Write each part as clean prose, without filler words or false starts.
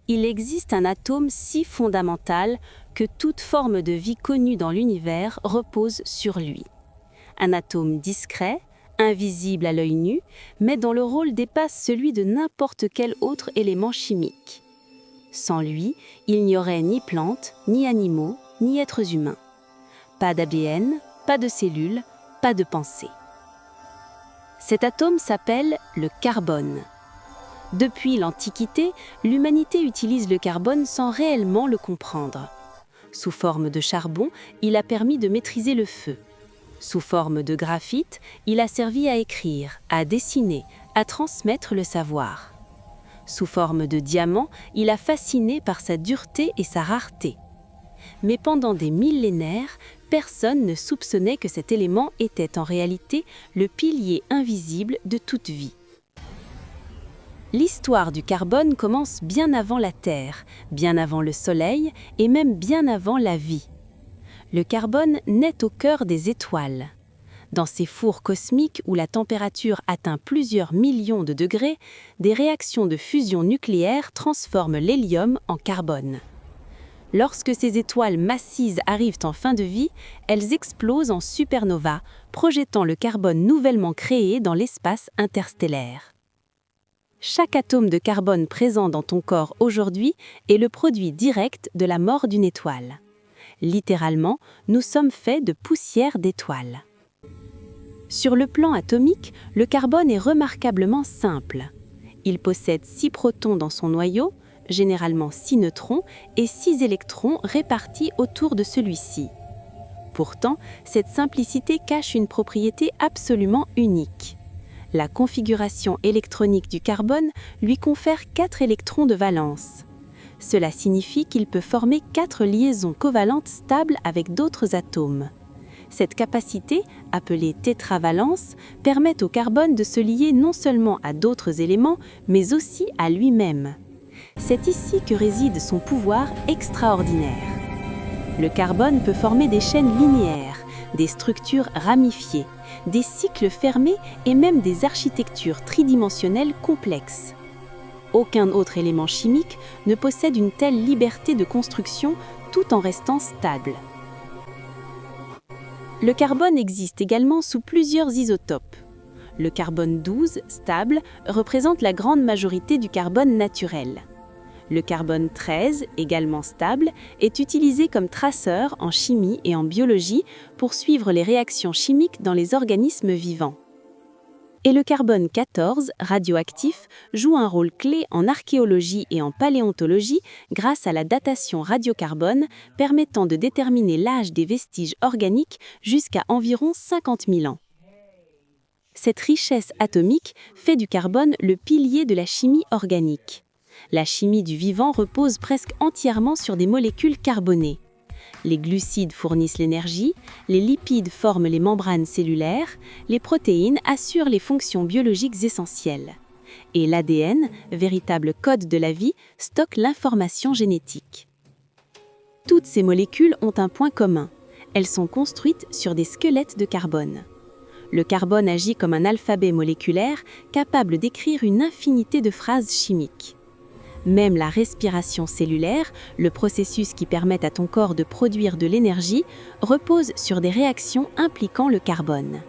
Il existe un atome si fondamental que toute forme de vie connue dans l'univers repose sur lui. Un atome discret, invisible à l'œil nu, mais dont le rôle dépasse celui de n'importe quel autre élément chimique. Sans lui, il n'y aurait ni plantes, ni animaux, ni êtres humains. Pas d'ADN, pas de cellules, pas de pensée. Cet atome s'appelle le carbone. Depuis l'Antiquité, l'humanité utilise le carbone sans réellement le comprendre. Sous forme de charbon, il a permis de maîtriser le feu. Sous forme de graphite, il a servi à écrire, à dessiner, à transmettre le savoir. Sous forme de diamant, il a fasciné par sa dureté et sa rareté. Mais pendant des millénaires, personne ne soupçonnait que cet élément était en réalité le pilier invisible de toute vie. L'histoire du carbone commence bien avant la Terre, bien avant le Soleil et même bien avant la vie. Le carbone naît au cœur des étoiles. Dans ces fours cosmiques où la température atteint plusieurs millions de degrés, des réactions de fusion nucléaire transforment l'hélium en carbone. Lorsque ces étoiles massives arrivent en fin de vie, elles explosent en supernova, projetant le carbone nouvellement créé dans l'espace interstellaire. Chaque atome de carbone présent dans ton corps aujourd'hui est le produit direct de la mort d'une étoile. Littéralement, nous sommes faits de poussière d'étoiles. Sur le plan atomique, le carbone est remarquablement simple. Il possède 6 protons dans son noyau, généralement 6 neutrons, et 6 électrons répartis autour de celui-ci. Pourtant, cette simplicité cache une propriété absolument unique. La configuration électronique du carbone lui confère 4 électrons de valence. Cela signifie qu'il peut former 4 liaisons covalentes stables avec d'autres atomes. Cette capacité, appelée tétravalence, permet au carbone de se lier non seulement à d'autres éléments, mais aussi à lui-même. C'est ici que réside son pouvoir extraordinaire. Le carbone peut former des chaînes linéaires, des structures ramifiées, des cycles fermés et même des architectures tridimensionnelles complexes. Aucun autre élément chimique ne possède une telle liberté de construction tout en restant stable. Le carbone existe également sous plusieurs isotopes. Le carbone 12, stable, représente la grande majorité du carbone naturel. Le carbone 13, également stable, est utilisé comme traceur en chimie et en biologie pour suivre les réactions chimiques dans les organismes vivants. Et le carbone 14, radioactif, joue un rôle clé en archéologie et en paléontologie grâce à la datation radiocarbone permettant de déterminer l'âge des vestiges organiques jusqu'à environ 50 000 ans. Cette richesse atomique fait du carbone le pilier de la chimie organique. La chimie du vivant repose presque entièrement sur des molécules carbonées. Les glucides fournissent l'énergie, les lipides forment les membranes cellulaires, les protéines assurent les fonctions biologiques essentielles. Et l'ADN, véritable code de la vie, stocke l'information génétique. Toutes ces molécules ont un point commun. Elles sont construites sur des squelettes de carbone. Le carbone agit comme un alphabet moléculaire capable d'écrire une infinité de phrases chimiques. Même la respiration cellulaire, le processus qui permet à ton corps de produire de l'énergie, repose sur des réactions impliquant le carbone.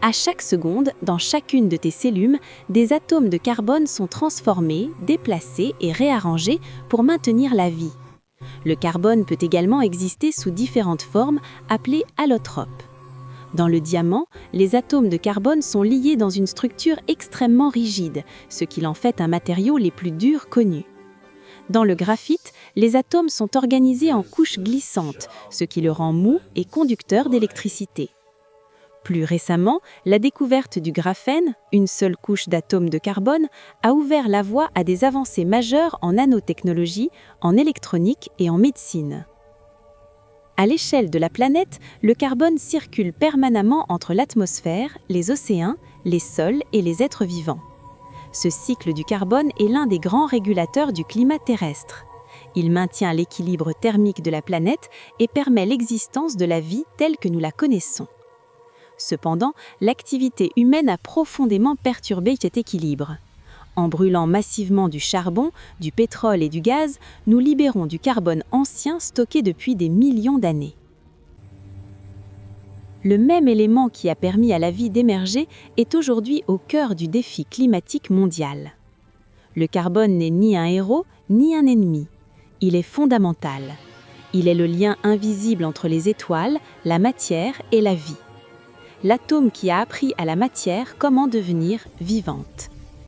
À chaque seconde, dans chacune de tes cellules, des atomes de carbone sont transformés, déplacés et réarrangés pour maintenir la vie. Le carbone peut également exister sous différentes formes, appelées allotropes. Dans le diamant, les atomes de carbone sont liés dans une structure extrêmement rigide, ce qui en fait un matériau les plus durs connus. Dans le graphite, les atomes sont organisés en couches glissantes, ce qui le rend mou et conducteur d'électricité. Plus récemment, la découverte du graphène, une seule couche d'atomes de carbone, a ouvert la voie à des avancées majeures en nanotechnologie, en électronique et en médecine. À l'échelle de la planète, le carbone circule permanemment entre l'atmosphère, les océans, les sols et les êtres vivants. Ce cycle du carbone est l'un des grands régulateurs du climat terrestre. Il maintient l'équilibre thermique de la planète et permet l'existence de la vie telle que nous la connaissons. Cependant, l'activité humaine a profondément perturbé cet équilibre. En brûlant massivement du charbon, du pétrole et du gaz, nous libérons du carbone ancien stocké depuis des millions d'années. Le même élément qui a permis à la vie d'émerger est aujourd'hui au cœur du défi climatique mondial. Le carbone n'est ni un héros, ni un ennemi. Il est fondamental. Il est le lien invisible entre les étoiles, la matière et la vie. L'atome qui a appris à la matière comment devenir vivante.